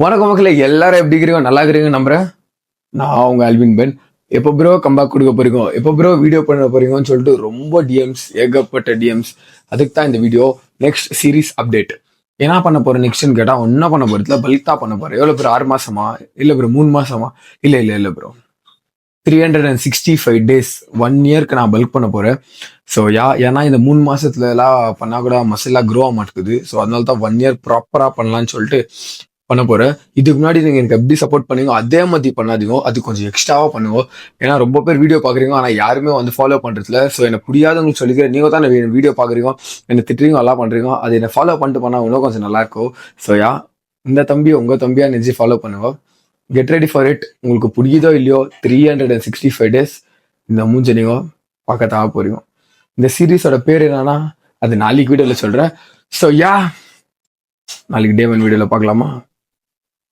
வணக்கம் மக்களே, எல்லாரும் எப்படி இருக்கிறீங்க? நல்லா இருக்கிறீங்க நம்புறேன். நான் உங்க அல்வின் பென். எப்போ ப்ரோ கம்பேக் கொடுக்க போறீங்க, எப்போ ப்ரோ வீடியோ பண்ண போறீங்கன்னு சொல்லிட்டு ரொம்ப டிஎம்ஸ், ஏகப்பட்ட டிஎம்ஸ். அதுக்கு தான் இந்த வீடியோ. நெக்ஸ்ட் சீரிஸ் அப்டேட் என்ன பண்ண போறேன் நெக்ஸ்ட்னு கேட்டா, ஒன்னும் பண்ண போறதுல பல்க் தான் பண்ண போறேன். எவ்வளவு ப்ரோ? 6 மாசமா? இல்ல ப்ரோ 3 மாசமா? இல்ல ப்ரோ, 365 days 1 இயர்க்கு நான் பல்க் பண்ண போறேன். ஸோ ஏன்னா இந்த 3 மாசத்துல எல்லாம் பண்ணா கூட மசிலா க்ரோ ஆக மாட்டேங்குது. ஸோ அதனால தான் 1 இயர் ப்ராப்பரா பண்ணலாம்னு சொல்லிட்டு பண்ண போறேன். இதுக்கு முன்னாடி நீங்க எனக்கு எப்படி சப்போர்ட் பண்ணீங்க அதே மாதிரி பண்ணாதீங்க, அது கொஞ்சம் எக்ஸ்ட்ராவா பண்ணுங்க. ஏன்னா ரொம்ப பேர் வீடியோ பாக்குறீங்க, ஆனா யாருமே வந்து ஃபாலோ பண்றதுல. ஸோ எனக்கு புரியாதவங்களுக்கு சொல்லிக்கிறேன், நீங்க தான் வீடியோ பாக்குறீங்க, என்ன திட்டுறீங்க, நல்லா பண்றீங்க, அது என்ன ஃபாலோ பண்ணிட்டு பண்ணா இன்னும் கொஞ்சம் நல்லா இருக்கும். ஸோ இந்த தம்பி உங்க தம்பியா நினைச்சு ஃபாலோ பண்ணுங்க. Get ready for it. உங்களுக்கு பிடிக்குதோ இல்லையோ 365 days இந்த மூஞ்ச நீங்க பார்க்கத்தாக போறீங்க. இந்த சீரீஸோட பேர் என்னன்னா, அது நாளைக்கு வீடியோல சொல்றேன். ஸோ நாளைக்கு டே 1 வீடியோல பார்க்கலாமா?